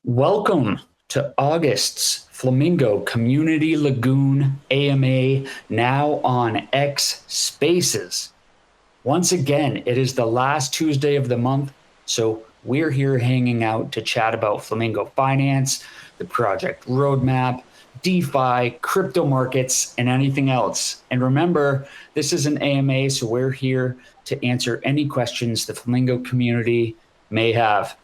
Welcome to August's Flamingo Community Lagoon AMA, now on X Spaces. Once again, it is the last Tuesday of the month, so we're here hanging out to chat about Flamingo Finance, the project roadmap, DeFi, crypto markets, and anything else. And remember, this is an AMA, so we're here to answer any questions the Flamingo community may have.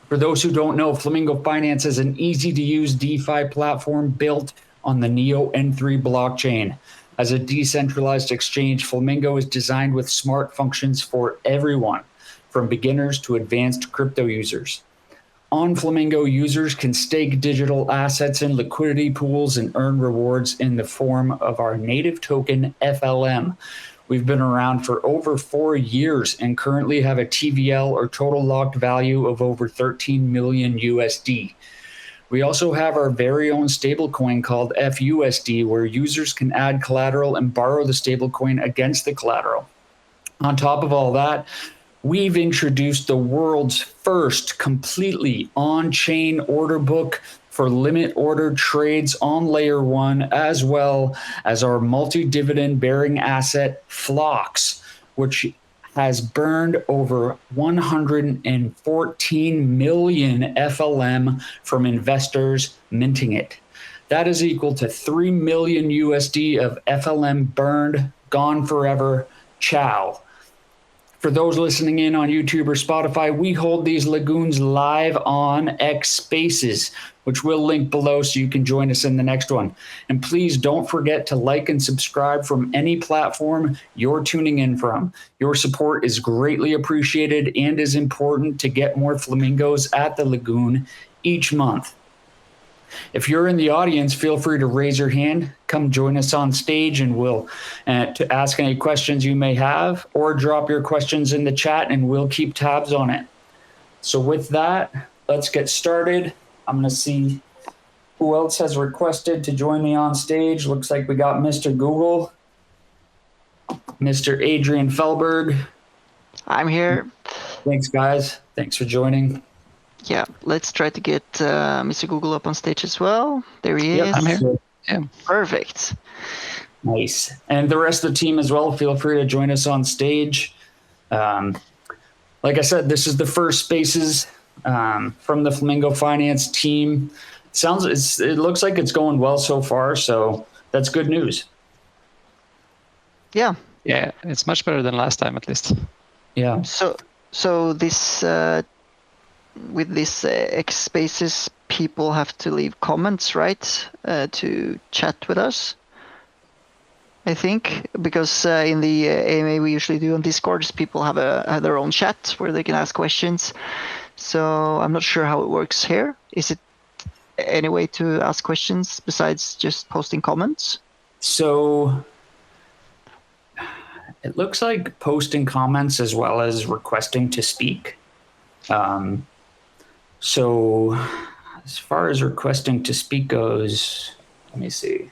For those who don't know, Flamingo Finance is an easy-to-use DeFi platform built on the Neo N3 blockchain. As a decentralized exchange, Flamingo is designed with smart functions for everyone, from beginners to advanced crypto users. On Flamingo, users can stake digital assets in liquidity pools and earn rewards in the form of our native token, FLM. We've been around for over 4 years and currently have a TVL or total locked value of over 13 million USD. We also have our very own stablecoin called FUSD, where users can add collateral and borrow the stablecoin against the collateral. On top of all that, we've introduced the world's first completely on-chain order book for limit order trades on layer 1, as well as our multi-dividend bearing asset Flocks, which has burned over 114 million FLM from investors minting it. That is equal to 3 million USD of FLM burned, gone forever. Ciao. For those listening in on YouTube or Spotify, we hold these lagoons live on X Spaces, which we'll link below so you can join us in the next one. And please don't forget to like and subscribe from any platform you're tuning in from. Your support is greatly appreciated and is important to get more flamingos at the lagoon each month. If you're in the audience, feel free to raise your hand, come join us on stage, and we'll to ask any questions you may have, or drop your questions in the chat and we'll keep tabs on it. So with that, let's get started. I'm going to see who else has requested to join me on stage. Looks like we got Mr. Google, Mr. Adrian Felberg. I'm here. Thanks, guys. Thanks for joining. Yeah, let's try to get Mr. Google up on stage as well. There he is. I'm here. Yeah. Perfect. Nice. And the rest of the team as well, feel free to join us on stage. Like I said, this is the first Spaces from the Flamingo Finance team. It looks like it's going well so far, so that's good news. Yeah. Yeah, it's much better than last time, at least. Yeah. So this with this X Spaces, people have to leave comments, right, to chat with us, I think, because in the AMA we usually do on Discord, people have their own chat where they can ask questions. So I'm not sure how it works here. Is it any way to ask questions besides just posting comments? So it looks like posting comments as well as requesting to speak. So as far as requesting to speak goes, let me see.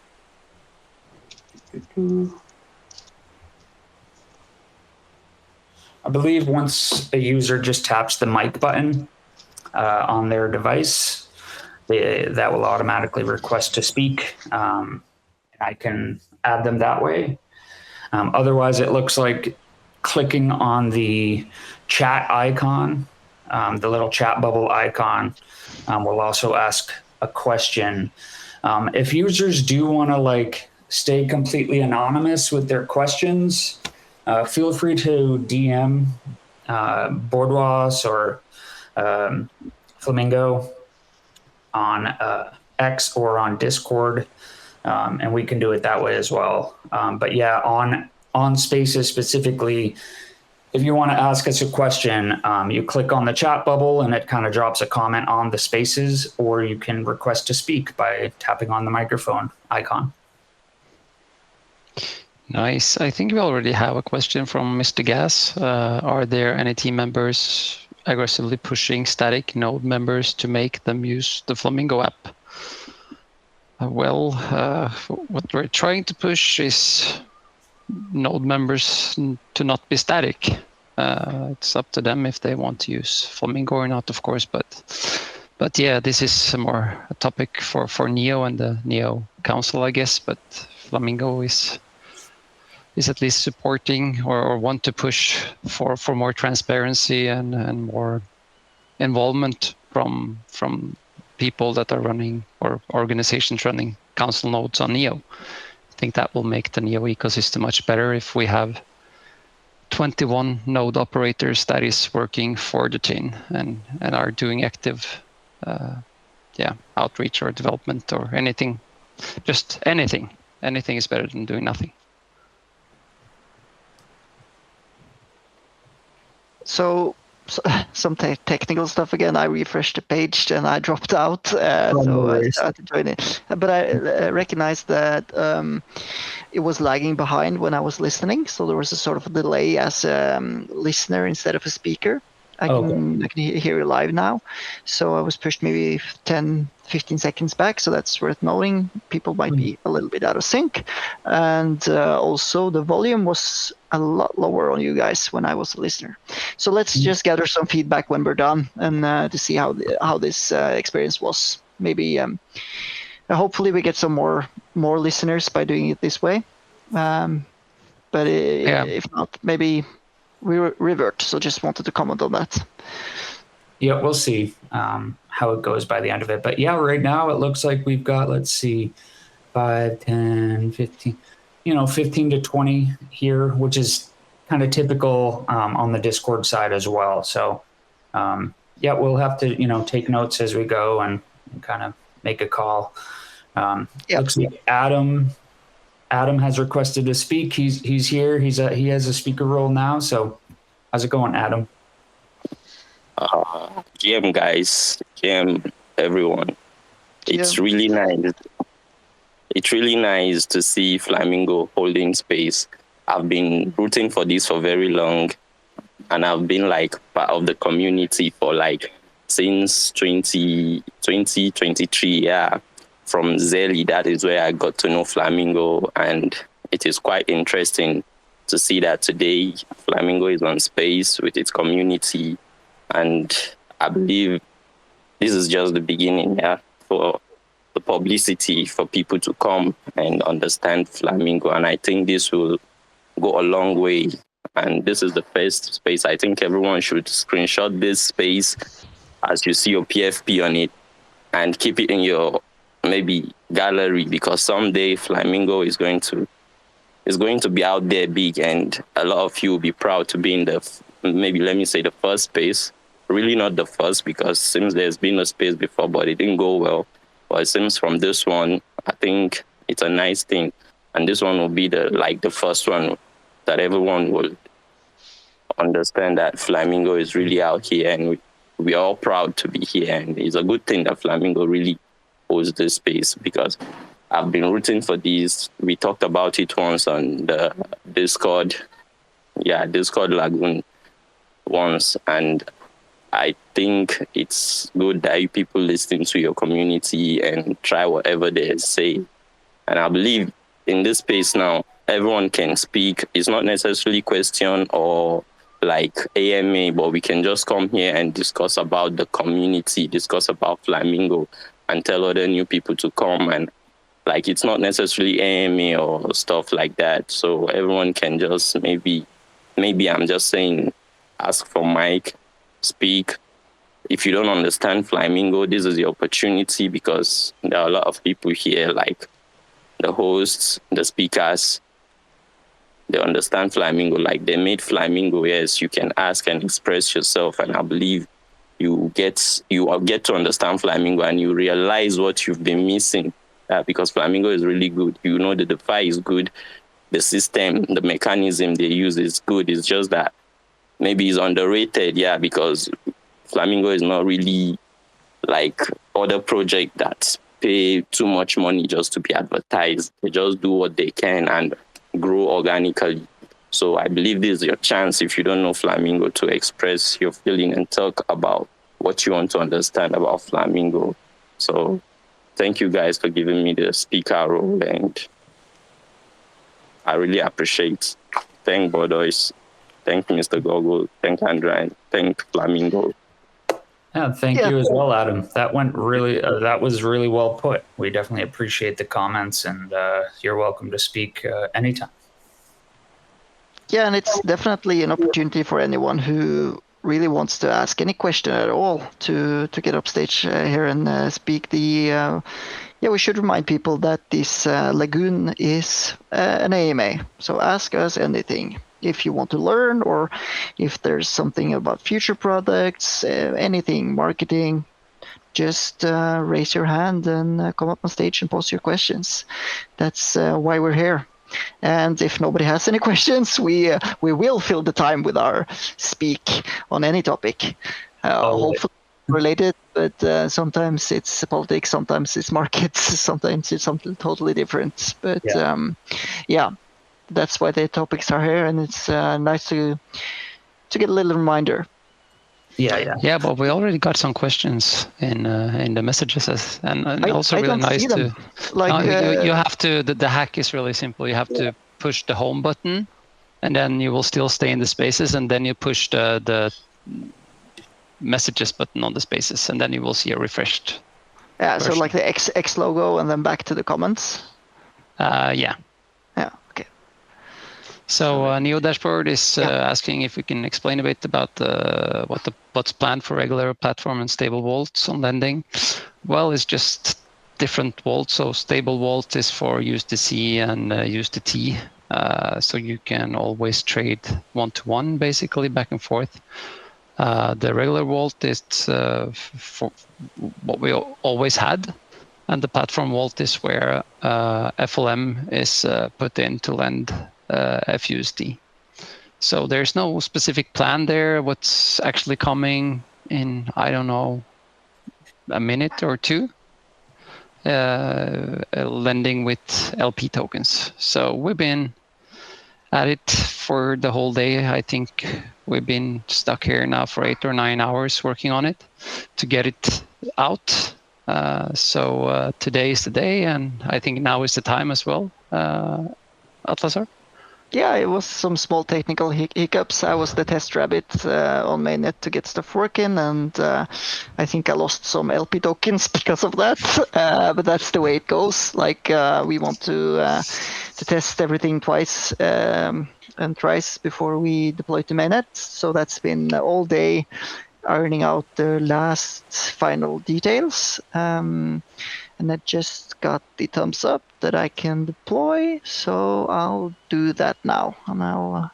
I believe once a user just taps the mic button on their device, that will automatically request to speak. And I can add them that way. Otherwise, it looks like clicking on the chat icon, the little chat bubble icon, will also ask a question. If users do want to stay completely anonymous with their questions, feel free to DM Bourdois or Flamingo on X or on Discord, and we can do it that way as well. But yeah, on Spaces specifically, if you want to ask us a question, you click on the chat bubble and it kind of drops a comment on the Spaces, or you can request to speak by tapping on the microphone icon. Nice. I think we already have a question from Mr. Gas. Are there any team members aggressively pushing static node members to make them use the Flamingo app? What we're trying to push is node members to not be static. It's up to them if they want to use Flamingo or not, of course, but But yeah, this is more a topic for Neo and the Neo Council, I guess. But Flamingo is at least supporting or want to push for more transparency and more involvement from people that are running or organizations running council nodes on Neo. I think that will make the Neo ecosystem much better if we have 21 node operators that is working for the chain and are doing active outreach or development or anything. Just anything is better than doing nothing. So some technical stuff again. I refreshed the page and I dropped out, so I started joining. But I recognized that it was lagging behind when I was listening, so there was a sort of a delay as a listener instead of a speaker. I can hear you live now, so I was pushed maybe 10-15 seconds back, so that's worth knowing. People might be a little bit out of sync, and also the volume was a lot lower on you guys when I was a listener. So let's just gather some feedback when we're done and to see how this experience was. Maybe hopefully we get some more listeners by doing it this way, but if not, maybe we revert. So just wanted to comment on that. Yeah, we'll see how it goes by the end of it. But yeah, right now it looks like we've got, let's see, 5, 10, 15, 15 to 20 here, which is kind of typical on the Discord side as well. So yeah, we'll have to, take notes as we go and kind of make a call. Looks like Adam has requested to speak. He's here. He has a speaker role now. So how's it going, Adam? GM guys, GM everyone. It's really nice. It's really nice to see Flamingo holding space. I've been rooting for this for very long, and I've been like part of the community for like since 2023. Yeah, from Zelly, that is where I got to know Flamingo, and it is quite interesting to see that today Flamingo is on space with its community, and I believe this is just the beginning, for the publicity for people to come and understand Flamingo, and I think this will go a long way. And this is the first space. I think everyone should screenshot this space as you see your PFP on it and keep it in your maybe gallery, because someday Flamingo is going to be out there big, and a lot of you will be proud to be in the, maybe let me say, the first space. Really not the first, because it seems there's been a space before, but it didn't go well. But it seems from this one, I think it's a nice thing. And this one will be the first one that everyone will understand that Flamingo is really out here, and we are all proud to be here. And it's a good thing that Flamingo really holds this space, because I've been rooting for these. We talked about it once on the Discord. Yeah, Discord Lagoon once. And I think it's good that you people listen to your community and try whatever they say. And I believe in this space now, everyone can speak. It's not necessarily question or like AMA, but we can just come here and discuss about the community, discuss about Flamingo, and tell other new people to come. And like, it's not necessarily AMA or stuff like that. So everyone can just maybe I'm just saying, ask for mic, speak. If you don't understand Flamingo, this is the opportunity, because there are a lot of people here, like the hosts, the speakers, they understand Flamingo. Like, they made Flamingo. Yes, you can ask and express yourself, and I believe you get to understand Flamingo, and you realize what you've been missing, because Flamingo is really good. You know, the DeFi is good. The system, the mechanism they use is good. It's just that maybe it's underrated, because Flamingo is not really like other projects that pay too much money just to be advertised. They just do what they can and grow organically. So I believe this is your chance, if you don't know Flamingo, to express your feeling and talk about what you want to understand about Flamingo. So thank you guys for giving me the speaker role, and I really appreciate. Thank Bodois, thank Mr. Gogol, thank Andrea, and thank Flamingo. Yeah, thank you as well, Adam. That went really. That was really well put. We definitely appreciate the comments, and you're welcome to speak anytime. Yeah, and it's definitely an opportunity for anyone who really wants to ask any question at all to get up stage here and speak. We should remind people that this Lagoon is an AMA, so ask us anything. If you want to learn, or if there's something about future products, anything, marketing, just raise your hand and come up on stage and post your questions. That's why we're here. And if nobody has any questions, we will fill the time with our speak on any topic, hopefully related. But sometimes it's politics, sometimes it's markets, sometimes it's something totally different. But that's why the topics are here, and it's nice to get a little reminder. Yeah, but we already got some questions in the messages, and also really nice to. Like you have to. The hack is really simple. You have to push the home button, and then you will still stay in the spaces, and then you push the messages button on the spaces, and then you will see a refreshed. Yeah, version. So like the X logo, and then back to the comments. Yeah. Yeah. Okay. So Neo Dashboard is asking if we can explain a bit about what's planned for regular platform and stable vaults on lending. Well, it's just different vaults. So stable vault is for USDC and USDT. So you can always trade one-to-one, basically, back and forth. The regular vault is for what we always had. And the platform vault is where FLM is put in to lend FUSD. So there's no specific plan there. What's actually coming in, I don't know, a minute or two, lending with LP tokens. So we've been at it for the whole day. I think we've been stuck here now for 8 or 9 hours working on it to get it out. So today is the day, and I think now is the time as well. Atlasar? Yeah, it was some small technical hiccups. I was the test rabbit on mainnet to get stuff working, and I think I lost some LP tokens because of that. But that's the way it goes. Like we want to test everything twice and thrice before we deploy to mainnet. So that's been all day ironing out the last final details. And I just got the thumbs up that I can deploy, so I'll do that now, and I'll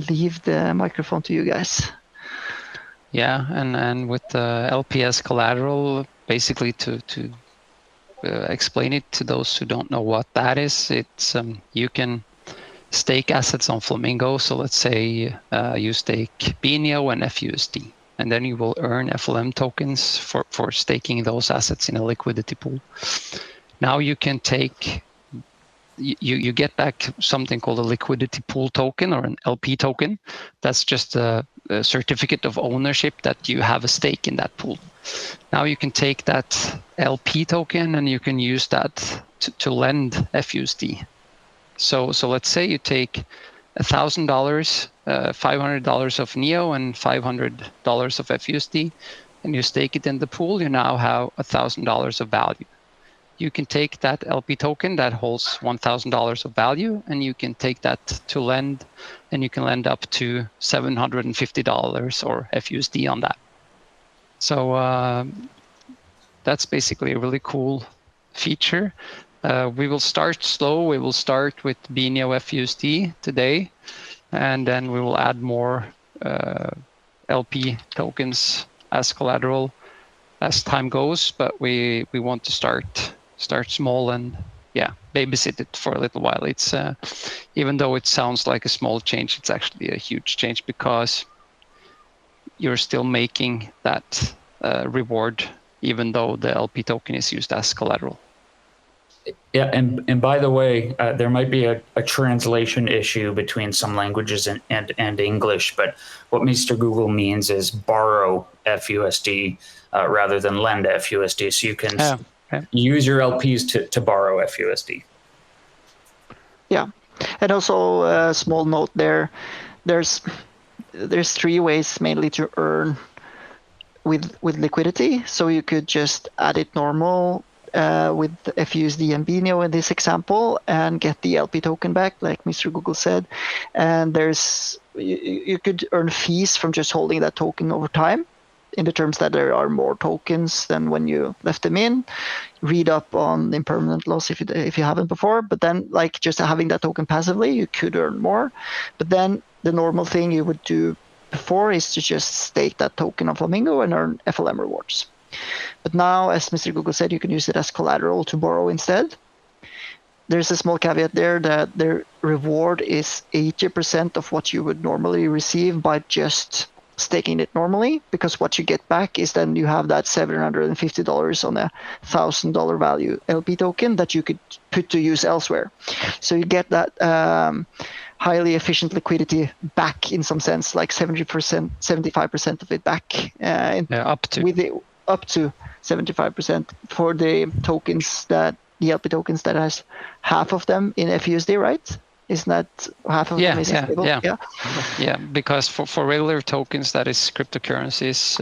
leave the microphone to you guys. Yeah, and with the LPS collateral, basically to explain it to those who don't know what that is, it's you can stake assets on Flamingo. So let's say you stake BNEO and FUSD. And then you will earn FLM tokens for staking those assets in a liquidity pool. Now you can take, you get back something called a liquidity pool token or an LP token. That's just a certificate of ownership that you have a stake in that pool. Now you can take that LP token and you can use that to lend FUSD. So let's say you take $1,000, $500 of NEO and $500 of FUSD, and you stake it in the pool, you now have $1,000 of value. You can take that LP token that holds $1,000 of value, and you can take that to lend, and you can lend up to $750 or FUSD on that. So that's basically a really cool feature. We will start slow. We will start with BNEO FUSD today, and then we will add more LP tokens as collateral as time goes. But we want to start small and babysit it for a little while. It's even though it sounds like a small change, it's actually a huge change because you're still making that reward even though the LP token is used as collateral. Yeah, and by the way, there might be a translation issue between some languages and English, but what Mr. Google means is borrow FUSD rather than lend FUSD. So you can use your LPs to borrow FUSD. Yeah, and also a small note there. There's 3 ways mainly to earn with liquidity. So you could just add it normal with FUSD and BNEO in this example and get the LP token back, like Mr. Google said. And you could earn fees from just holding that token over time, in the terms that there are more tokens than when you left them in. Read up on impermanent loss if you haven't before. But then, like, just having that token passively, you could earn more. But then the normal thing you would do before is to just stake that token on Flamingo and earn FLM rewards. But now, as Mr. Google said, you can use it as collateral to borrow instead. There's a small caveat there that the reward is 80% of what you would normally receive by just staking it normally, because what you get back is then you have that $750 on a $1,000 value LP token that you could put to use elsewhere. So you get that highly efficient liquidity back in some sense, like 70%, 75% of it back. Up to 75% for the tokens the LP tokens that has half of them in FUSD, right? Isn't that half of them is stable? Yeah, because for regular tokens, that is cryptocurrencies,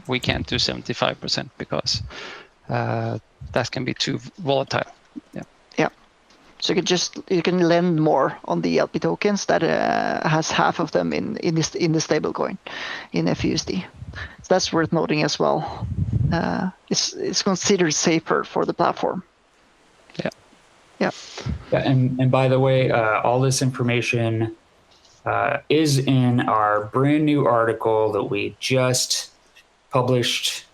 we can't do 75% because that can be too volatile. Yeah. So you can lend more on the LP tokens that has half of them in the stable coin in FUSD. So that's worth noting as well. It's considered safer for the platform. Yeah. And by the way, all this information is in our brand new article that we just published,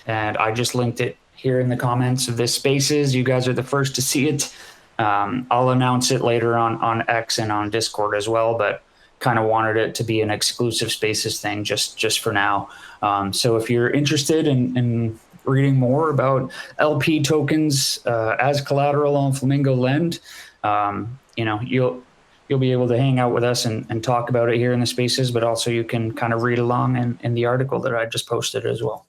and I just linked it here in the comments of this Spaces. You guys are the first to see it. I'll announce it later on X and on Discord as well, but kind of wanted it to be an exclusive Spaces thing just for now. So if you're interested in reading more about LP tokens as collateral on Flamingo Lend, you'll be able to hang out with us and talk about it here in the Spaces, but also you can kind of read along in the article that I just posted as well.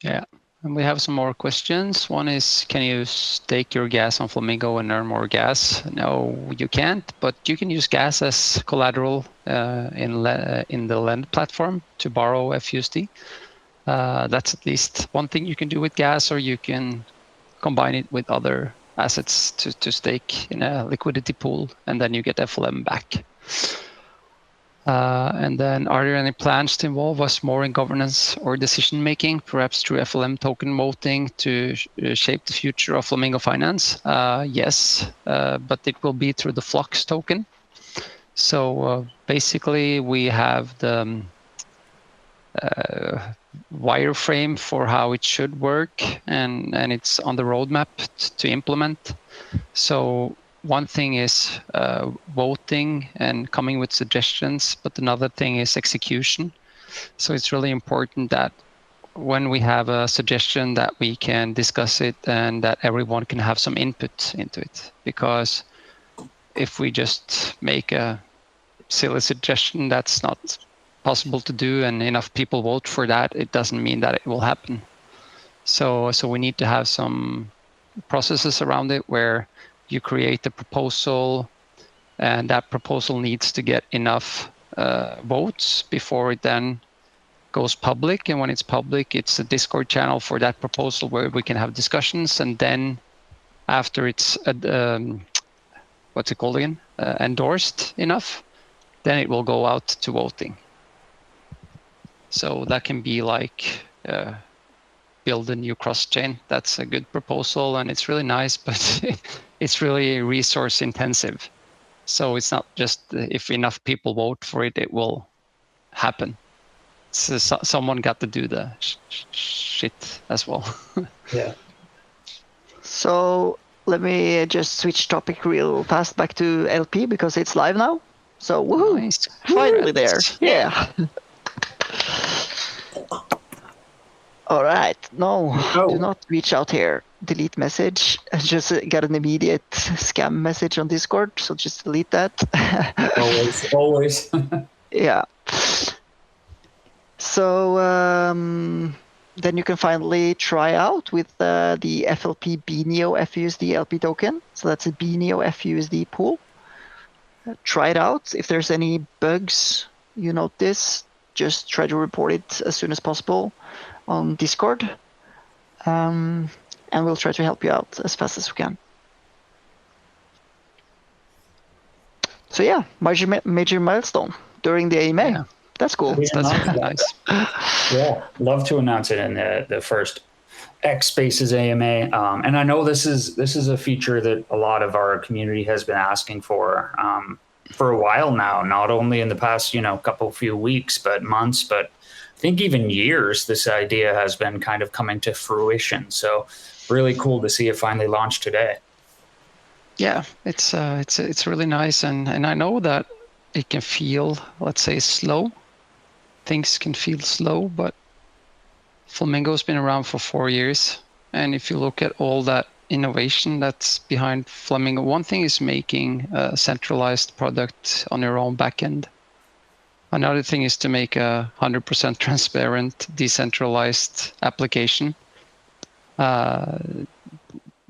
Yeah, and we have some more questions. One is, can you stake your gas on Flamingo and earn more gas? No, you can't, but you can use gas as collateral in the Lend platform to borrow FUSD. That's at least one thing you can do with gas, or you can combine it with other assets to stake in a liquidity pool, and then you get FLM back. And then, are there any plans to involve us more in governance or decision making, perhaps through FLM token voting to shape the future of Flamingo Finance? Yes, but it will be through the Flux token. So basically, we have the wireframe for how it should work, and it's on the roadmap to implement. So one thing is voting and coming with suggestions, but another thing is execution. So it's really important that when we have a suggestion that we can discuss it and that everyone can have some input into it. Because if we just make a silly suggestion that's not possible to do and enough people vote for that, it doesn't mean that it will happen. So we need to have some processes around it where you create a proposal, and that proposal needs to get enough votes before it then goes public. And when it's public, it's a Discord channel for that proposal where we can have discussions. And then after it's endorsed enough, then it will go out to voting. So that can be like build a new cross chain. That's a good proposal, and it's really nice, but it's really resource intensive. So it's not just if enough people vote for it, it will happen. So someone got to do the shit as well. Yeah. So let me just switch topic real fast back to LP because it's live now. So woohoo! Nice. Finally there. Yeah. All right. No, do not reach out here. Delete message. I just got an immediate scam message on Discord, so just delete that. Always. Yeah. So then you can finally try out with the FLP BNEO FUSD LP token. So that's a BNEO FUSD pool. Try it out. If there's any bugs you notice, just try to report it as soon as possible on Discord. And we'll try to help you out as fast as we can. So yeah, major milestone during the AMA. Yeah. That's cool. That's really nice. Yeah, love to announce it in the first X Spaces AMA. And I know this is a feature that a lot of our community has been asking for a while now. Not only in the past few weeks, but months, but I think even years. This idea has been kind of coming to fruition. So really cool to see it finally launched today. Yeah, it's really nice, and I know that it can feel, let's say, slow. Things can feel slow, but Flamingo's been around for 4 years, and if you look at all that innovation that's behind Flamingo, one thing is making a centralized product on your own backend. Another thing is to make a 100% transparent, decentralized application.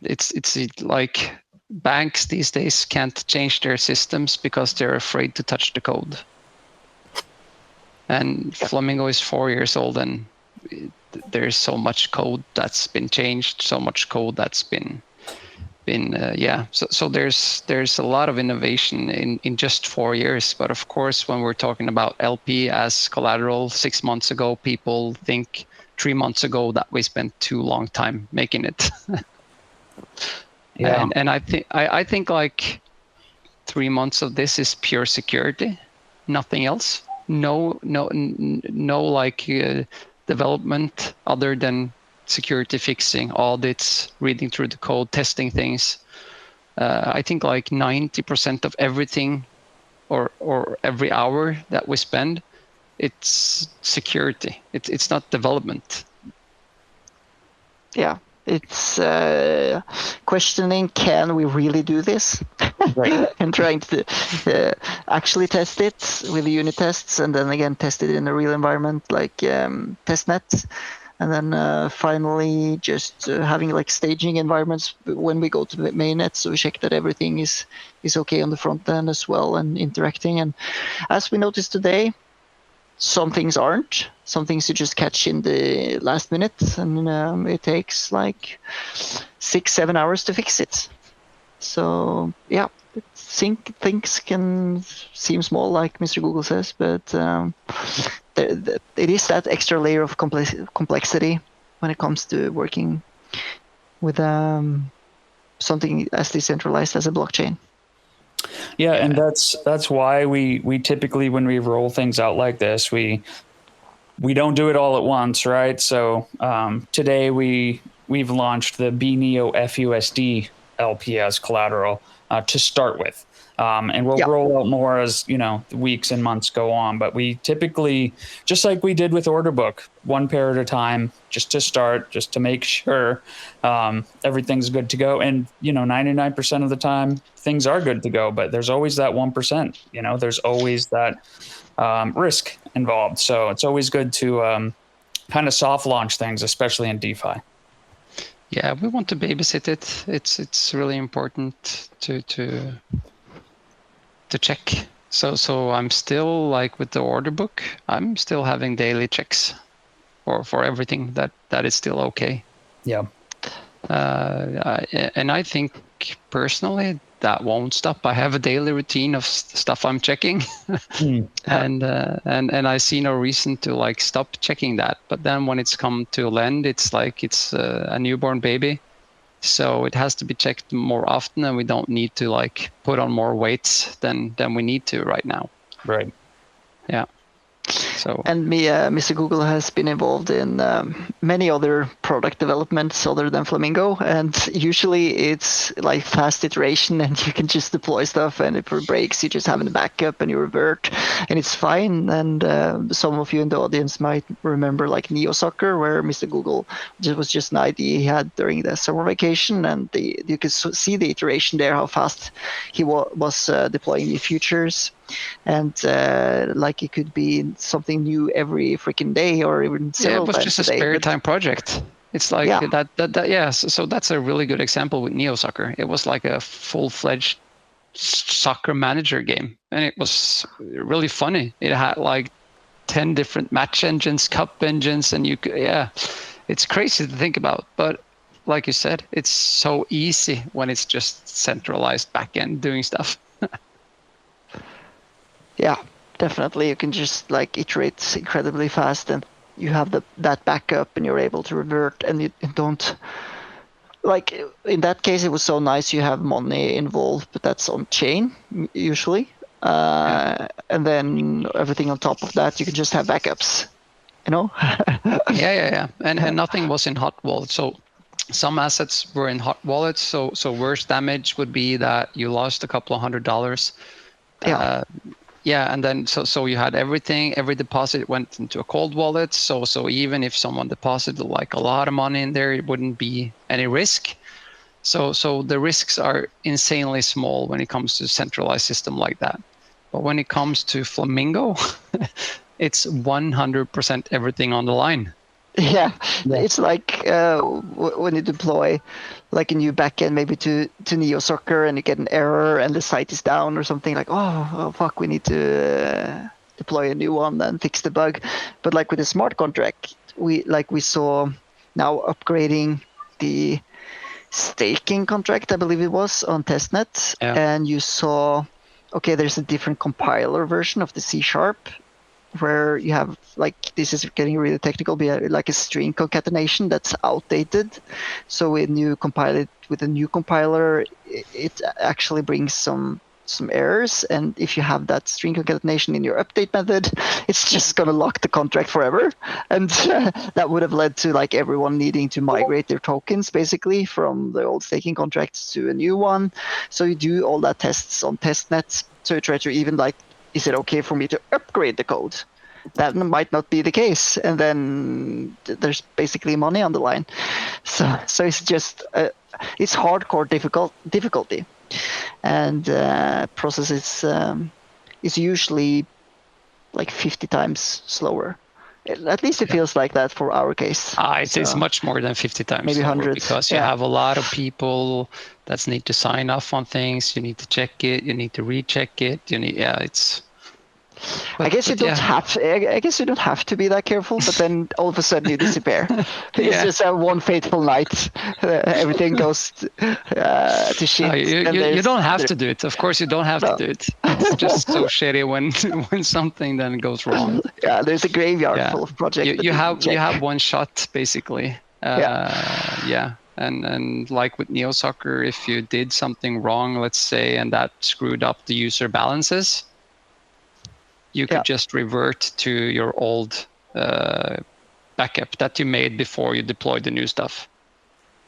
It's like banks these days can't change their systems because they're afraid to touch the code. And Flamingo is 4 years old, and there's so much code that's been changed, so much code that's been So there's a lot of innovation in just 4 years. But of course, when we're talking about LP as collateral 6 months ago, people think 3 months ago that we spent too long time making it. Yeah. And I think like 3 months of this is pure security, nothing else. No like development other than security fixing, audits, reading through the code, testing things. I think like 90% of everything or every hour that we spend, it's security. It's not development. Yeah. It's questioning, can we really do this? Right. And trying to actually test it with the unit tests, and then again test it in a real environment like testnet, and then finally just having like staging environments when we go to the mainnet, so we check that everything is okay on the front end as well and interacting. And as we noticed today, some things aren't. Some things you just catch in the last minute, and it takes like 6-7 hours to fix it. So yeah, things can seem small, like Mr. Google says, but it is that extra layer of complexity when it comes to working with something as decentralized as a blockchain. Yeah, and that's why we typically, when we roll things out like this, we don't do it all at once, right? So today we've launched the BNEO FUSD LP as collateral to start with, and we'll roll out more as the weeks and months go on. But we typically, just like we did with order book, one pair at a time, just to start, just to make sure everything's good to go. And 99% of the time things are good to go, but there's always that 1%. There's always that risk involved. So it's always good to kind of soft launch things, especially in DeFi. Yeah, we want to babysit it. It's really important to check. So I'm still like with the order book, I'm still having daily checks for everything that is still okay. Yeah. And I think personally that won't stop. I have a daily routine of stuff I'm checking, and I see no reason to like stop checking that. But then when it's come to lend, it's like it's a newborn baby, so it has to be checked more often, and we don't need to like put on more weights than we need to right now. Right. Yeah. So. And Mr. Google has been involved in many other product developments other than Flamingo, and usually it's like fast iteration, and you can just deploy stuff, and if it breaks, you just have a backup and you revert, and it's fine. And some of you in the audience might remember like Neo Soccer, where Mr. Google was just an idea he had during the summer vacation, and you could see the iteration there, how fast he was deploying new features. And like it could be something new every freaking day, or even several times a day. It was just a spare time project. It's like that. Yeah. So that's a really good example with Neo Soccer. It was like a full-fledged soccer manager game, and it was really funny. It had like 10 different match engines, cup engines, and it's crazy to think about. But like you said, it's so easy when it's just centralized backend doing stuff. Yeah, definitely. You can just like iterate incredibly fast, and you have that backup, and you're able to revert, and you don't. Like in that case, it was so nice. You have money involved, but that's on chain usually, and then everything on top of that, you can just have backups. You know? Yeah. And nothing was in hot wallet. So some assets were in hot wallets. So worst damage would be that you lost a couple of $100. And then so you had everything. Every deposit went into a cold wallet. So even if someone deposited like a lot of money in there, it wouldn't be any risk. So the risks are insanely small when it comes to centralized system like that. But when it comes to Flamingo, it's 100% everything on the line. Yeah. It's like when you deploy like a new backend maybe to Neo Soccer, and you get an error and the site is down or something, like, oh fuck, we need to deploy a new one and fix the bug. But like with the smart contract, we saw now upgrading the staking contract, I believe it was, on testnet, and you saw, okay, there's a different compiler version of the C# where you have, like, this is getting really technical, but like a string concatenation that's outdated. So when you compile it with a new compiler, it actually brings some errors. And if you have that string concatenation in your update method, it's just going to lock the contract forever. And that would have led to like everyone needing to migrate their tokens basically from the old staking contracts to a new one. So you do all that tests on testnet. So you try to even like, is it okay for me to upgrade the code? That might not be the case, and then there's basically money on the line. So it's just it's hardcore difficulty, and process is usually like 50 times slower. At least it feels like that for our case. It's much more than 50 times. Maybe 100. Because you have a lot of people that need to sign off on things. You need to check it. You need to recheck it. It's. I guess you don't have to be that careful, but then all of a sudden you disappear. It's just one fateful night. Everything goes to shit. You don't have to do it. Of course, you don't have to do it. It's just so shitty when something then goes wrong. Yeah, there's a graveyard full of projects. You have one shot basically. And like with Neo Soccer, if you did something wrong, let's say, and that screwed up the user balances, you could just revert to your old backup that you made before you deployed the new stuff.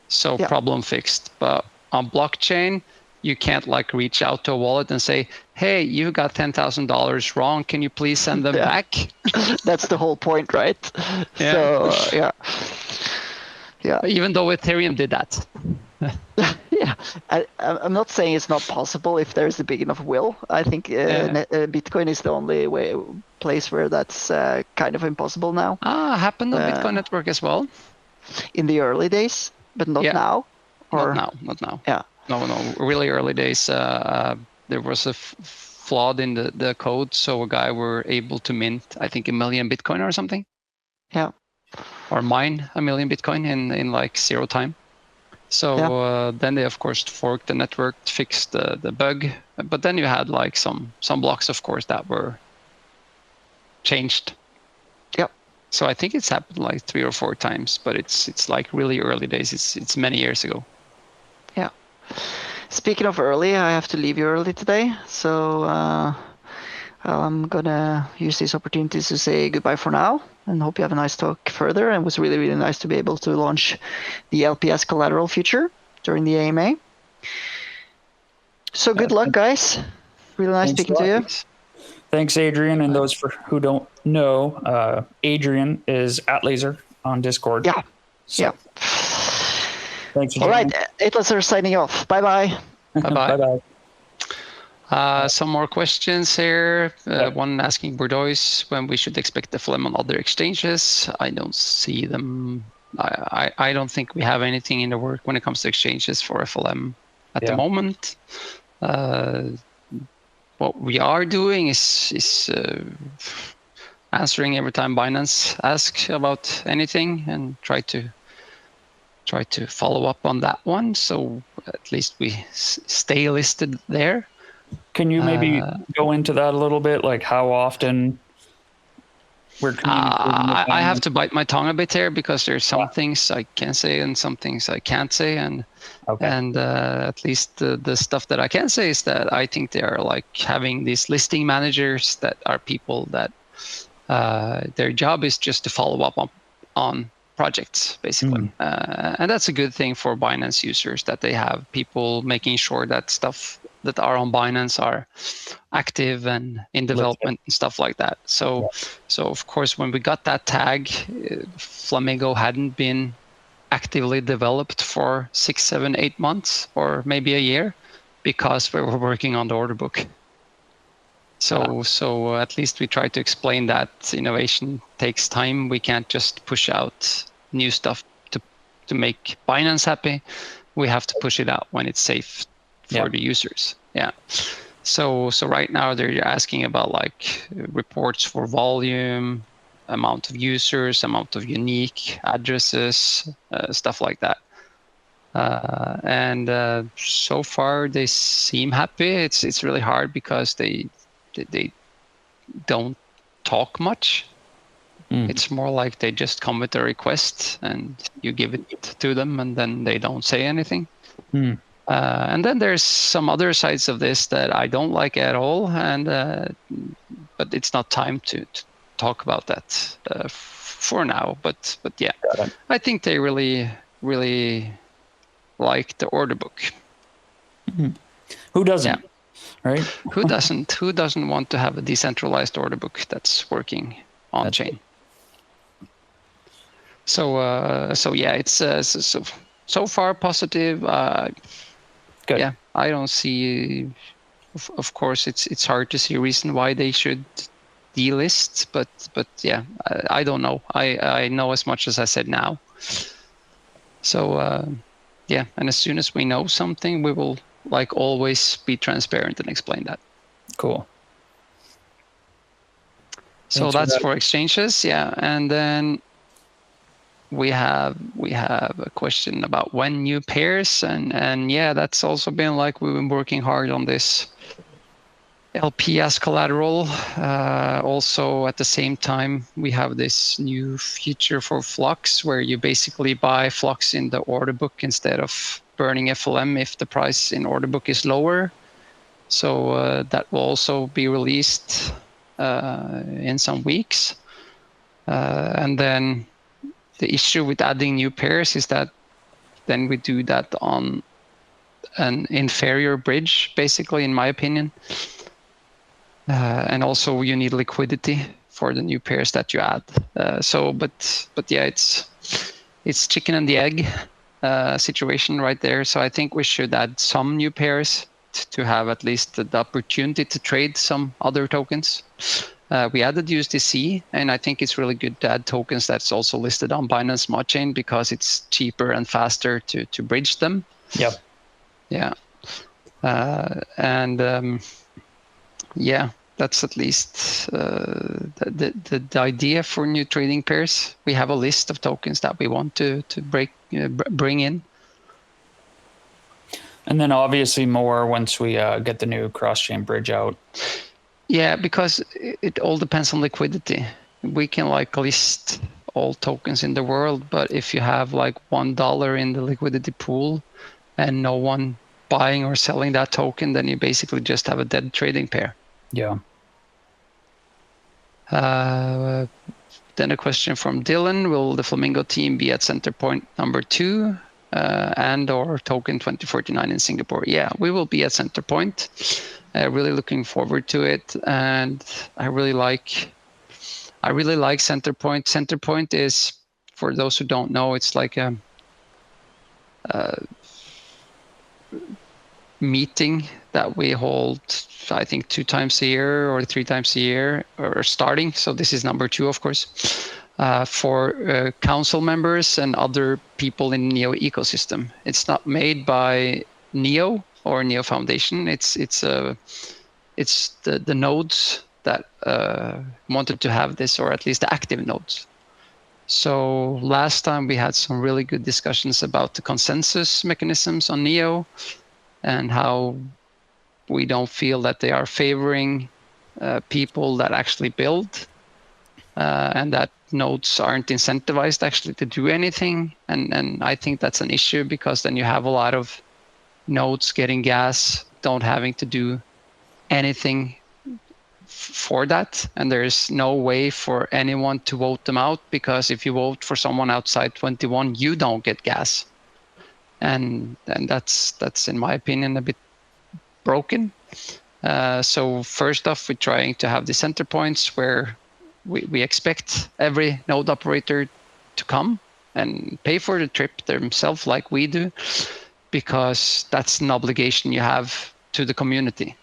So problem fixed. But on blockchain, you can't like reach out to a wallet and say, hey, you got $10,000 wrong. Can you please send them back? That's the whole point, right? Yeah. So, yeah. Even though Ethereum did that. Yeah, I'm not saying it's not possible if there's a big enough will. I think Bitcoin is the only place where that's kind of impossible now. Happened on Bitcoin network as well. In the early days, but not now. Or... Not now. Yeah. No. Really early days. There was a flaw in the code, so a guy were able to mint, I think, 1 million Bitcoin or something. Yeah. Or mine 1 million Bitcoin in like 0 time. So then they of course forked the network, fixed the bug, but then you had like some blocks, of course, that were changed. Yep. So I think it's happened like 3 or 4 times, but it's like really early days. It's many years ago. Yeah. Speaking of early, I have to leave you early today, so I'm gonna use these opportunities to say goodbye for now, and hope you have a nice talk further. And it was really, really nice to be able to launch the LPS collateral feature during the AMA. So good luck, guys. Really nice speaking to you. Thanks, Adrian. And those who don't know, Adrian is @Laser on Discord. Yeah. So, thanks. All right, Atlas are signing off. Bye-bye. Bye-bye. Bye-bye. Some more questions here. One asking Bordeaux when we should expect the FLM on other exchanges. I don't see them. I don't think we have anything in the work when it comes to exchanges for FLM at the moment. What we are doing is answering every time Binance asks about anything, and try to follow up on that one. So at least we stay listed there. Can you maybe go into that a little bit, like how often we're communicating with I have Binance? to bite my tongue a bit here because there's some things I can say and some things I can't say, and at least the stuff that I can say is that I think they are like having these listing managers that are people that their job is just to follow up on projects, basically. And that's a good thing for Binance users, that they have people making sure that stuff that are on Binance are active and in development and stuff like that. So of course, when we got that tag, Flamingo hadn't been actively developed for 6, 7, 8 months, or maybe a year, because we were working on the order book. So at least we try to explain that innovation takes time. We can't just push out new stuff to make Binance happy. We have to push it out when it's safe for the users. Yeah. So right now they're asking about like reports for volume, amount of users, amount of unique addresses, stuff like that. And so far they seem happy. It's really hard because they don't talk much. It's more like they just come with a request and you give it to them, and then they don't say anything. And then there's some other sides of this that I don't like at all, and but it's not time to talk about that for now. But yeah, I think they really like the order book. Who doesn't? Yeah. Right? Who doesn't want to have a decentralized order book that's working on chain? So yeah, it's so far positive. Good. Yeah, I don't see. Of course, it's hard to see a reason why they should delist, but yeah, I don't know. I know as much as I said now. So yeah, and as soon as we know something, we will, like always, be transparent and explain that. Cool. So that's for exchanges, yeah, and then we have a question about when new pairs, and yeah, that's also been like we've been working hard on this LP as collateral. Also at the same time, we have this new feature for Flux where you basically buy Flux in the order book instead of burning FLM if the price in order book is lower. So that will also be released in some weeks. And then the issue with adding new pairs is that then we do that on an inferior bridge, basically, in my opinion. And also you need liquidity for the new pairs that you add. But yeah, it's chicken and the egg situation right there. So I think we should add some new pairs to have at least the opportunity to trade some other tokens. We added USDC, and I think it's really good to add tokens that's also listed on Binance Smart Chain because it's cheaper and faster to bridge them. Yep. Yeah. Yeah, that's at least the idea for new trading pairs. We have a list of tokens that we want to bring in. And then obviously more once we get the new cross-chain bridge out. Yeah, because it all depends on liquidity. We can like list all tokens in the world, but if you have like $1 in the liquidity pool and no one buying or selling that token, then you basically just have a dead trading pair. Yeah. Then a question from Dylan: will the Flamingo team be at center point number 2 and or token 2049 in Singapore? Yeah, we will be at center point. Really looking forward to it, and I really like center point. Center point is, for those who don't know, it's like a meeting that we hold, I think 2 times a year or 3 times a year, or starting. So this is number 2, of course, for council members and other people in NEO ecosystem. It's not made by NEO or NEO Foundation. It's the nodes that wanted to have this, or at least the active nodes. So last time we had some really good discussions about the consensus mechanisms on Neo and how we don't feel that they are favoring people that actually build, and that nodes aren't incentivized actually to do anything. And I think that's an issue, because then you have a lot of nodes getting gas, don't having to do anything for that, and there's no way for anyone to vote them out, because if you vote for someone outside 21, you don't get gas, and that's in my opinion a bit broken. So first off, we're trying to have the center points where we expect every node operator to come and pay for the trip themselves like we do, because that's an obligation you have to the community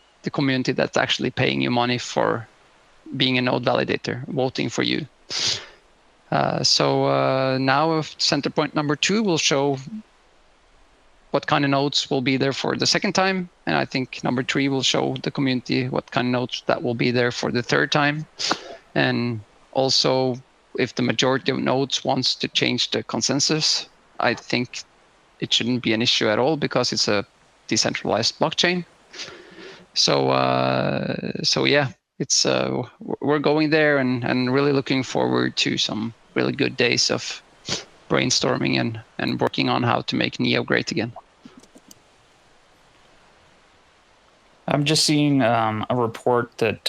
that's actually paying you money for being a node validator, voting for you. So now center point number 2 will show what kind of nodes will be there for the second time. And I think number 3 will show the community what kind of nodes that will be there for the third time. And also, if the majority of nodes wants to change the consensus, I think it shouldn't be an issue at all, because it's a decentralized blockchain. So yeah, it's we're going there, and really looking forward to some really good days of brainstorming and working on how to make Neo great again. I'm just seeing a report that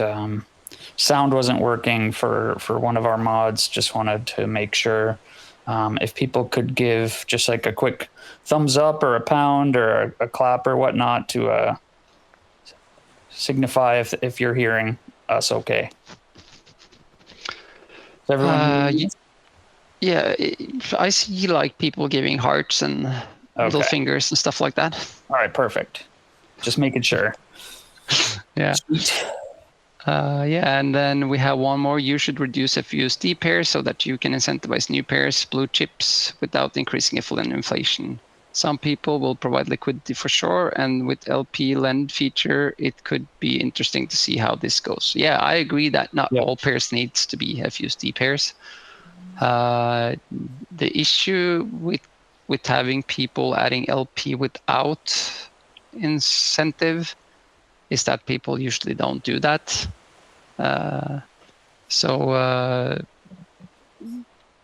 sound wasn't working for one of our mods. Just wanted to make sure if people could give just like a quick thumbs up or a pound or a clap or whatnot to signify if you're hearing us okay. Is everyone yeah, I see like people giving hearts and little fingers and stuff like that. All right, perfect. Just making sure. Yeah. Sweet. Yeah, and then we have one more. You should reduce FUSD pairs so that you can incentivize new pairs, blue chips, without increasing inflation. Some people will provide liquidity for sure, and with LP lend feature, it could be interesting to see how this goes. Yeah, I agree that not all pairs needs to be FUSD pairs. The issue with having people adding LP without incentive is that people usually don't do that.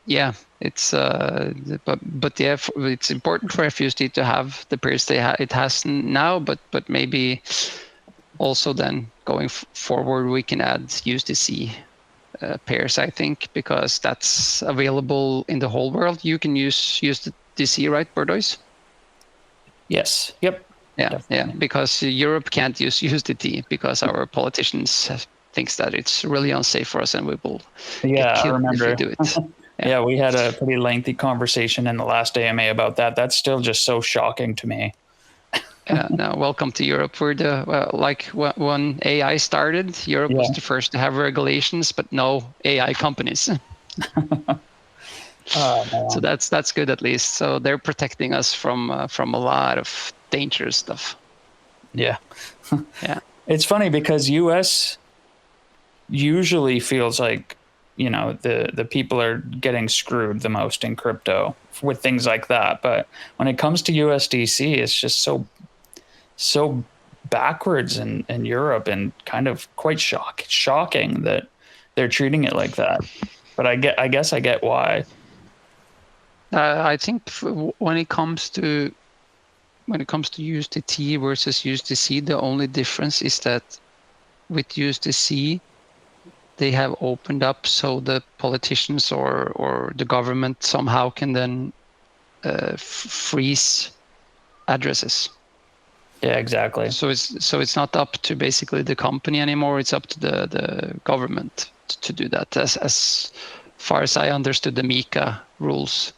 Yeah, it's but yeah, it's important for FUSD to have the pairs it has now, but maybe also then going forward we can add USDC pairs, I think, because that's available in the whole world. You can use USDC, right, Bordeaux? Yes. Yep. Yeah, Definitely. yeah, because Europe can't use USDT because our politicians thinks that it's really unsafe for us, and we will get killed if we do it. Yeah, we had a pretty lengthy conversation in the last AMA about that. That's still just so shocking to me. Yeah, no, welcome to Europe. We're when AI started, Europe was the first to have regulations, but no AI companies. So that's good at least. So they're protecting us from a lot of dangerous stuff. Yeah. Yeah. It's funny because US usually feels like, you know, the people are getting screwed the most in crypto with things like that. But when it comes to USDC, it's just so backwards in Europe, and kind of quite shocking that they're treating it like that. But I guess I get why. I think when it comes to USDT versus USDC, the only difference is that with USDC, they have opened up so the politicians or the government somehow can then freeze addresses. Yeah, exactly. So it's not up to basically the company anymore. It's up to the government to do that. As far as I understood the MiCA rules,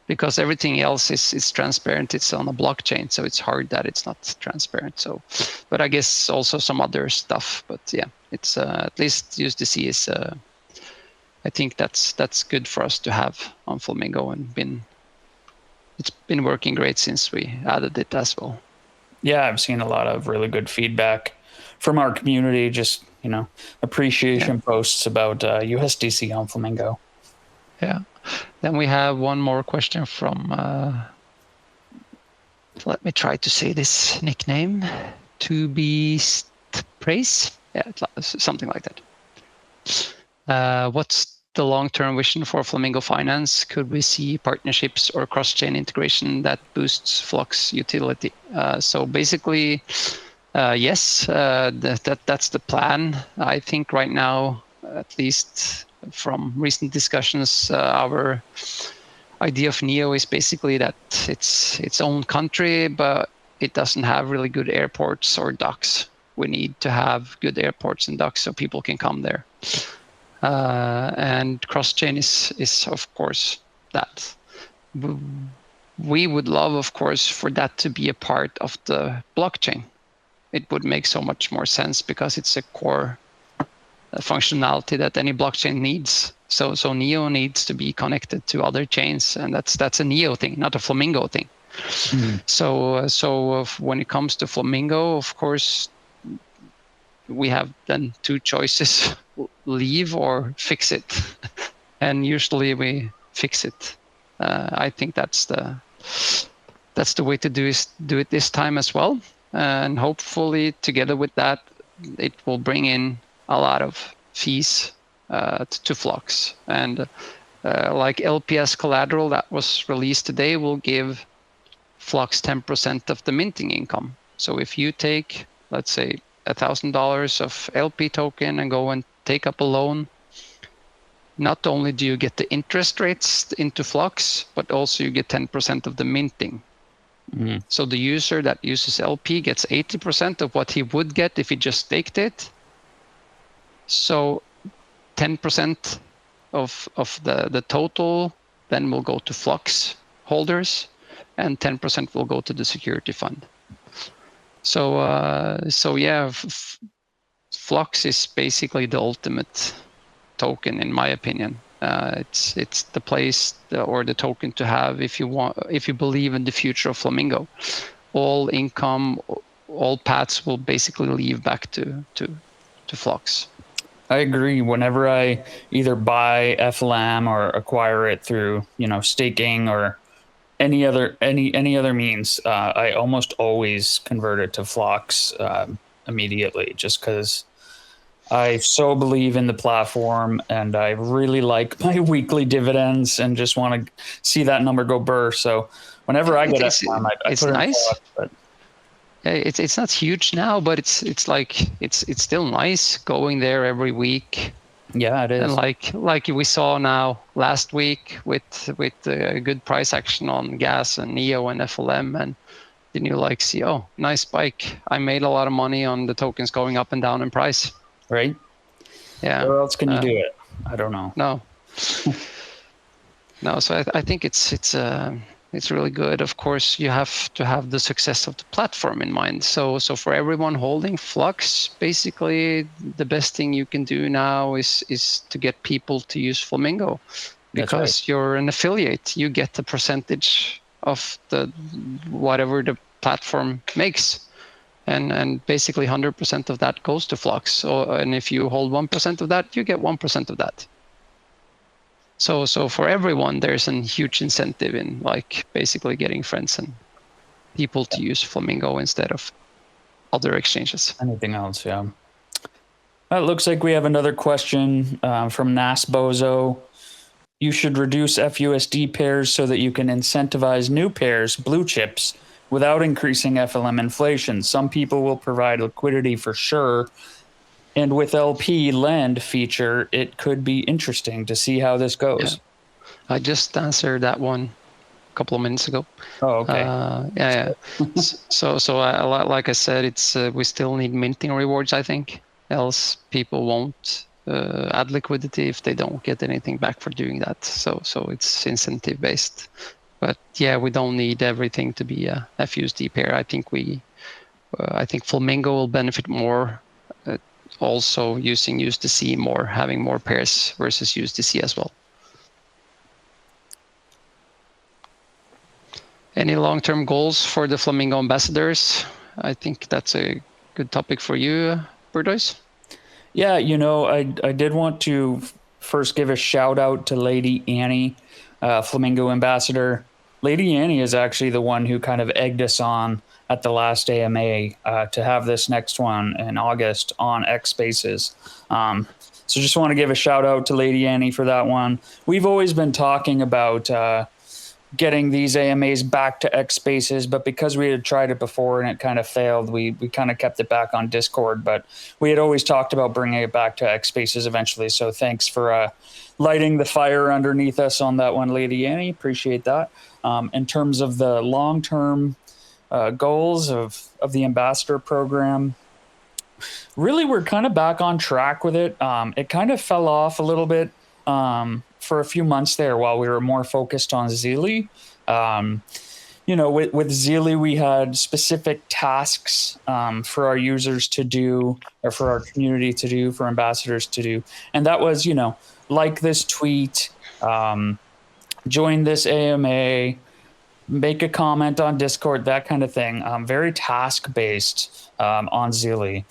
because everything else is transparent. It's on a blockchain, so it's hard that it's not transparent. So, but I guess also some other stuff. But yeah, it's at least USDC is. I think that's good for us to have on Flamingo, and it's been working great since we added it as well. Yeah, I've seen a lot of really good feedback from our community, just appreciation posts about USDC on Flamingo. Yeah. Then we have one more question from, let me try to say this nickname, To Be Praise. Yeah, something like that. What's the long-term vision for Flamingo Finance? Could we see partnerships or cross-chain integration that boosts Flux utility? So basically, yes, that's the plan. I think right now, at least from recent discussions, our idea of Neo is basically that it's its own country, but it doesn't have really good airports or docks. We need to have good airports and docks so people can come there. And cross-chain is of course that. We would love, of course, for that to be a part of the blockchain. It would make so much more sense because it's a core functionality that any blockchain needs. So Neo needs to be connected to other chains, and that's a Neo thing, not a Flamingo thing. Mm-hmm. So when it comes to Flamingo, of course, we have then two choices: leave or fix it. And usually we fix it. I think that's the way to do it this time as well. And hopefully, together with that, it will bring in a lot of fees to Flux. And like LPS collateral that was released today will give Flux 10% of the minting income. So if you take, let's say, $1,000 of LP token and go and take up a loan, not only do you get the interest rates into Flux, but also you get 10% of the minting. Mm-hmm. So the user that uses LP gets 80% of what he would get if he just staked it. So 10% of the total then will go to Flux holders, and 10% will go to the security fund. So yeah, Flux is basically the ultimate token, in my opinion. It's the place or the token to have if you believe in the future of Flamingo. All income, all paths will basically lead back to Flux. I agree. Whenever I either buy FLM or acquire it through staking or any other means, I almost always convert it to Flux immediately, just because I so believe in the platform and I really like my weekly dividends and just want to see that number go burr. So whenever I get FLM, I put nice. Flux, but it's not huge now, but it's still nice going there every week. Yeah, it is. And like we saw now last week with good price action on gas and Neo and FLM, and then you see, oh, nice spike. I made a lot of money on the tokens going up and down in price. Right? Yeah. Where else can you do it? I don't know. No. No. So I think it's really good. Of course, you have to have the success of the platform in mind. So for everyone holding Flux, basically the best thing you can do now is to get people to use Flamingo, because you're an affiliate. You get the percentage of the whatever the platform makes. And basically 100% of that goes to Flux. And if you hold 1% of that, you get 1% of that. So for everyone, there's a huge incentive in basically getting friends and people to use Flamingo instead of other exchanges. Anything else, yeah. It looks like we have another question from Nasbozo. You should reduce FUSD pairs so that you can incentivize new pairs, blue chips, without increasing FLM inflation. Some people will provide liquidity for sure. And with LP lend feature, it could be interesting to see how this goes. Yeah. I just answered that one a couple of minutes ago. Oh, okay. Yeah. so like I said, it's we still need minting rewards, I think. Else people won't add liquidity if they don't get anything back for doing that. So it's incentive based. But yeah, we don't need everything to be a FUSD pair. I think Flamingo will benefit more also using USDC more, having more pairs versus USDC as well. Any long-term goals for the Flamingo ambassadors? I think that's a good topic for you, Burdois. Yeah, I did want to first give a shout out to Lady Annie, Flamingo ambassador. Lady Annie is actually the one who kind of egged us on at the last AMA to have this next one in August on X Spaces. So just want to give a shout out to Lady Annie for that one. We've always been talking about getting these AMAs back to X Spaces, but because we had tried it before and it kind of failed, we kind of kept it back on Discord. But we had always talked about bringing it back to X Spaces eventually. So thanks for lighting the fire underneath us on that one, Lady Annie. Appreciate that. In terms of the long-term goals of the ambassador program, really we're kind of back on track with it. It kind of fell off a little bit for a few months there while we were more focused on Zeely. With Zeely, we had specific tasks for our users to do, or for our community to do, for ambassadors to do. And that was, like this tweet, join this AMA, make a comment on Discord, that kind of thing. Very task-based on Zeely.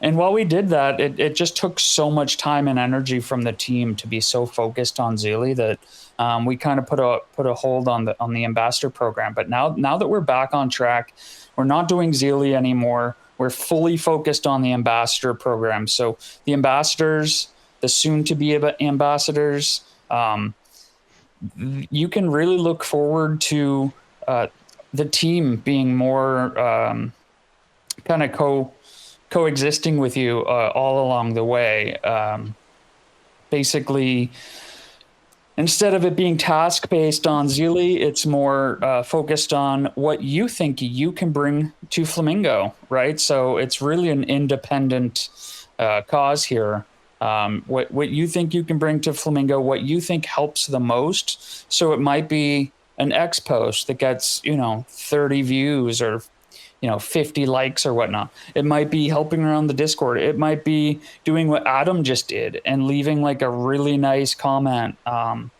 And while we did that, it just took so much time and energy from the team to be so focused on Zeely that we kind of put a hold on the ambassador program. But now that we're back on track, we're not doing Zeely anymore. We're fully focused on the ambassador program. So the ambassadors, the soon-to-be ambassadors, you can really look forward to the team being more kind of coexisting with you all along the way. Basically, instead of it being task-based on Zeely, it's more focused on what you think you can bring to Flamingo, right? So it's really an independent cause here. What you think you can bring to Flamingo, what you think helps the most. So it might be an X post that gets, 30 views or 50 likes or whatnot. It might be helping around the Discord. It might be doing what Adam just did and leaving like a really nice comment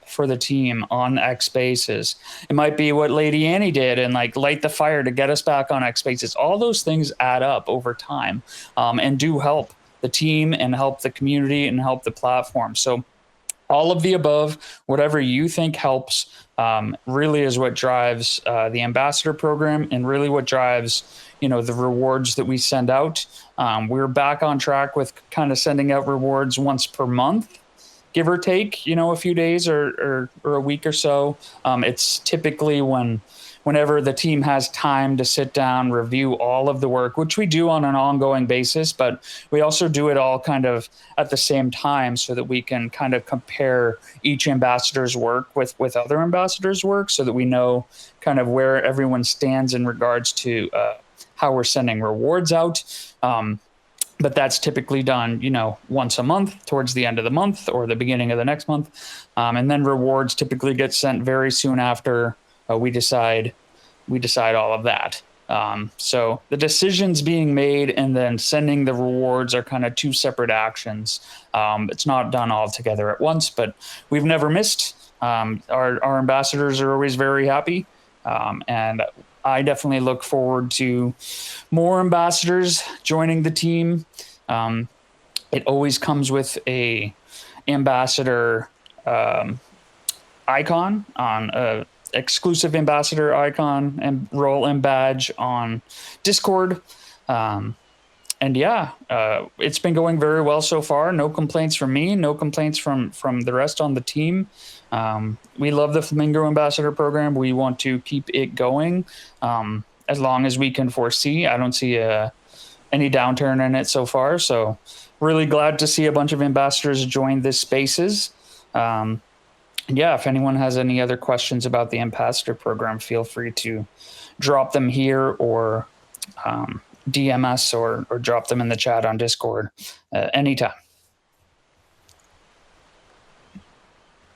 for the team on X Spaces. It might be what Lady Annie did and like light the fire to get us back on X Spaces. All those things add up over time and do help the team and help the community and help the platform. So all of the above, whatever you think helps, really is what drives the ambassador program and really what drives, the rewards that we send out. We're back on track with kind of sending out rewards once per month, give or take, a few days or a week or so. It's typically whenever the team has time to sit down, review all of the work, which we do on an ongoing basis, but we also do it all kind of at the same time so that we can kind of compare each ambassador's work with other ambassadors' work so that we know kind of where everyone stands in regards to how we're sending rewards out. But that's typically done, once a month towards the end of the month or the beginning of the next month. And then rewards typically get sent very soon after we decide all of that. So the decisions being made and then sending the rewards are kind of two separate actions. It's not done all together at once, but we've never missed. Our ambassadors are always very happy. And I definitely look forward to more ambassadors joining the team. It always comes with a ambassador icon on exclusive ambassador icon and role and badge on Discord. It's been going very well so far. No complaints from me, no complaints from the rest on the team. We love the Flamingo Ambassador program. We want to keep it going as long as we can foresee. I don't see any downturn in it so far. So really glad to see a bunch of ambassadors join this spaces. If anyone has any other questions about the ambassador program, feel free to drop them here or DM us or drop them in the chat on Discord anytime.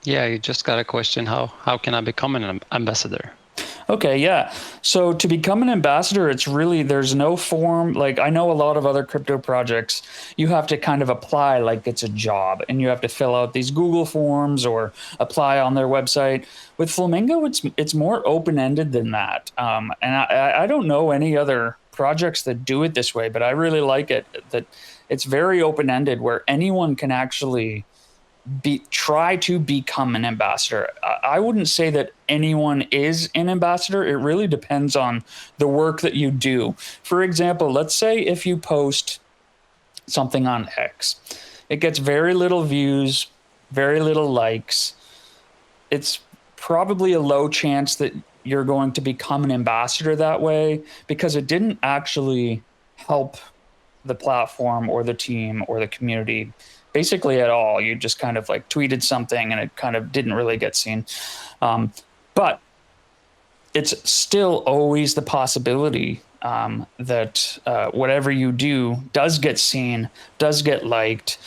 Yeah, you just got a question. How can I become an ambassador? Okay, yeah. So to become an ambassador, it's really, there's no form. Like I know a lot of other crypto projects, you have to kind of apply like it's a job and you have to fill out these Google forms or apply on their website. With Flamingo, it's more open-ended than that. And I don't know any other projects that do it this way, but I really like it that it's very open-ended, where anyone can actually try to become an ambassador. I wouldn't say that anyone is an ambassador. It really depends on the work that you do. For example, let's say if you post something on X, it gets very little views, very little likes. It's probably a low chance that you're going to become an ambassador that way, because it didn't actually help the platform or the team or the community basically at all. You just kind of like tweeted something and it kind of didn't really get seen. But it's still always the possibility that whatever you do does get seen, does get liked,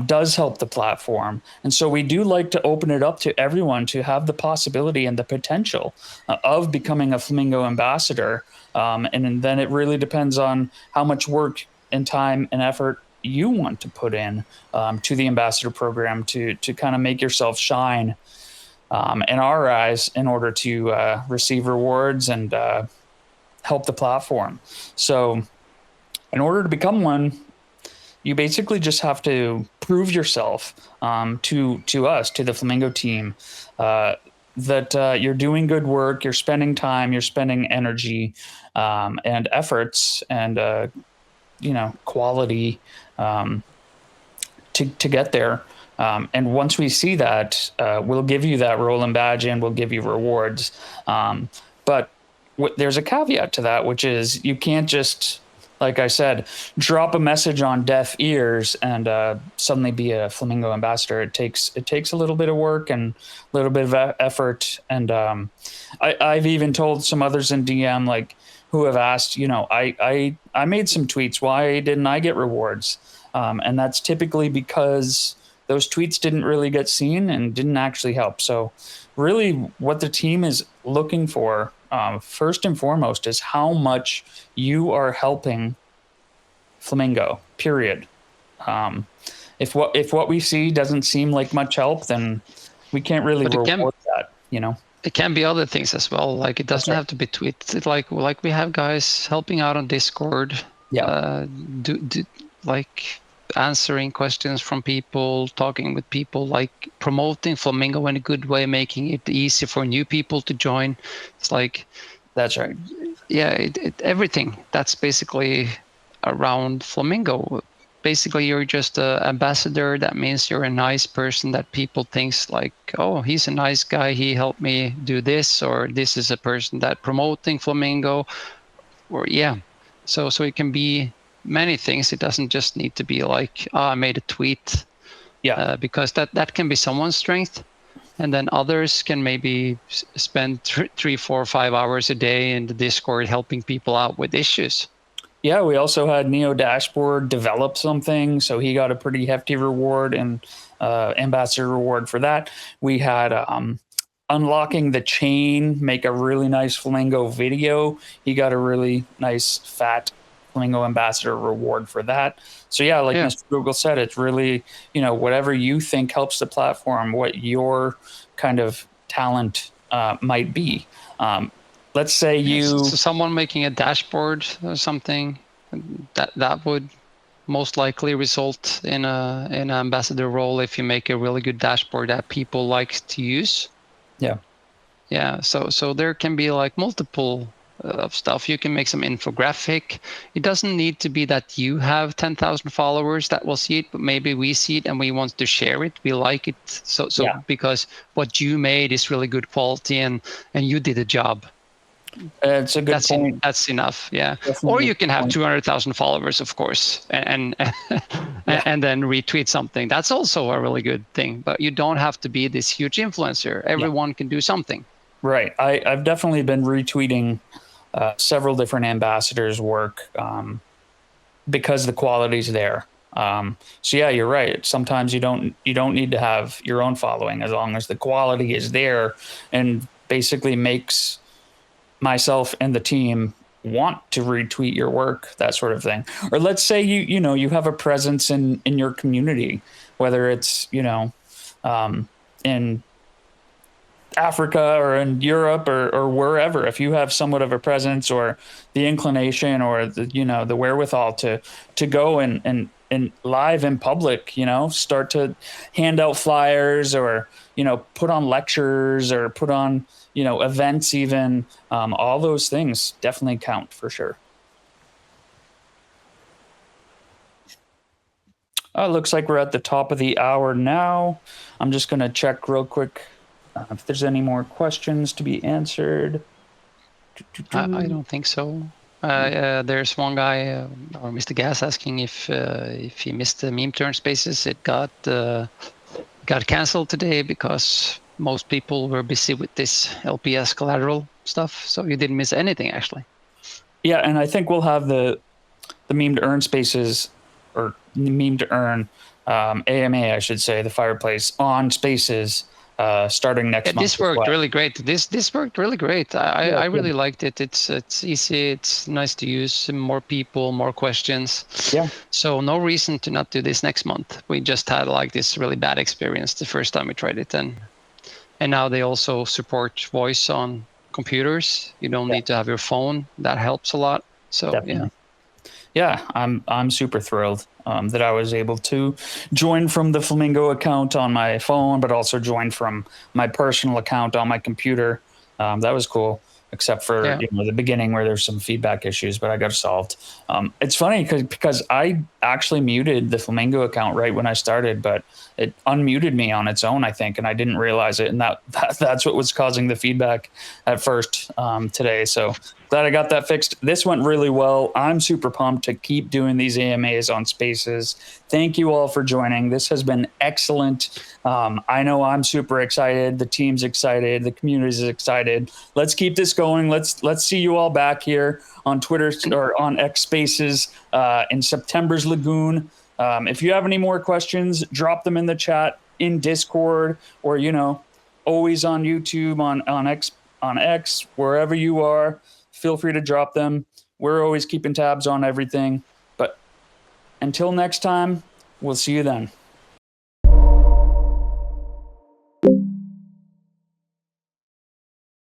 does help the platform. And so we do like to open it up to everyone to have the possibility and the potential of becoming a Flamingo ambassador. And then it really depends on how much work and time and effort you want to put in to the ambassador program to kind of make yourself shine in our eyes in order to receive rewards and help the platform. So in order to become one, you basically just have to prove yourself to us, to the Flamingo team, that you're doing good work, you're spending time, you're spending energy and efforts and quality to get there. And once we see that, we'll give you that role and badge and we'll give you rewards. But there's a caveat to that, which is you can't just, like I said, drop a message on deaf ears and suddenly be a Flamingo ambassador. It takes a little bit of work and a little bit of effort. And I've even told some others in DM, like, who have asked, I made some tweets. Why didn't I get rewards? And that's typically because those tweets didn't really get seen and didn't actually help. So really what the team is looking for, first and foremost, is how much you are helping Flamingo, period. If what we see doesn't seem like much help, then we can't really reward that, It can be other things as well. Like it doesn't have to be tweets. It's like we have guys helping out on Discord. Yeah. Like answering questions from people, talking with people, like promoting Flamingo in a good way, making it easy for new people to join. It's like, that's right. Yeah, everything that's basically around Flamingo. Basically, you're just an ambassador. That means you're a nice person that people thinks like, oh, he's a nice guy. He helped me do this, or this is a person that promoting Flamingo, or yeah. So it can be many things. It doesn't just need to be like, oh, I made a tweet. Yeah. Because that can be someone's strength. And then others can maybe spend 3, 4, 5 hours a day in the Discord helping people out with issues. Yeah, we also had Neo Dashboard develop something, so he got a pretty hefty reward and ambassador reward for that. We had Unlocking the Chain make a really nice Flamingo video. He got a really nice fat Flamingo ambassador reward for that. So yeah, like Mr. Google said, it's really, whatever you think helps the platform, what your kind of talent might be. Let's say so someone making a dashboard or something that would most likely result in an ambassador role if you make a really good dashboard that people like to use. Yeah. So there can be like multiple of stuff. You can make some infographic. It doesn't need to be that you have 10,000 followers that will see it, but maybe we see it and we want to share it. We like it. So because what you made is really good quality and you did a job. It's a good point. That's enough, yeah. Definitely. Or you can have 200,000 followers, of course, and then retweet something. That's also a really good thing. But you don't have to be this huge influencer. Everyone can do something. Right. I've definitely been retweeting several different ambassadors' work because the quality's there. So yeah, you're right. Sometimes you don't need to have your own following as long as the quality is there and basically makes myself and the team want to retweet your work, that sort of thing. Or let's say you have a presence in your community, whether it's in Africa or in Europe or wherever, if you have somewhat of a presence or the inclination or the wherewithal to go and live in public, start to hand out flyers or, put on lectures or put on, events even, all those things definitely count for sure. Looks like we're at the top of the hour now. I'm just going to check real quick if there's any more questions to be answered. I don't think so. There's one guy, or Mr. Gas, asking if he missed the meme turn spaces. It got canceled today because most people were busy with this LPS collateral stuff. So you didn't miss anything, actually. Yeah, and I think we'll have the meme to earn spaces, or meme to earn AMA, I should say, the fireplace on spaces starting next month. This worked really great. This worked really great. I really liked it. It's easy. It's nice to use. More people, more questions. Yeah. So no reason to not do this next month. We just had like this really bad experience the first time we tried it, and now they also support voice on computers. You don't need to have your phone. That helps a lot. So definitely. Yeah, I'm super thrilled that I was able to join from the Flamingo account on my phone, but also join from my personal account on my computer. That was cool, except for the beginning where there's some feedback issues, but I got it solved. It's funny because I actually muted the Flamingo account right when I started, but it unmuted me on its own, I think, and I didn't realize it, and that's what was causing the feedback at first today. So glad I got that fixed. This went really well. I'm super pumped to keep doing these AMAs on Spaces. Thank you all for joining. This has been excellent. I know I'm super excited. The team's excited. The community's excited. Let's keep this going. Let's see you all back here on Twitter or on X Spaces in September's Lagoon. If you have any more questions, drop them in the chat in Discord or, always on YouTube, on X, wherever you are. Feel free to drop them. We're always keeping tabs on everything. But until next time, we'll see you then.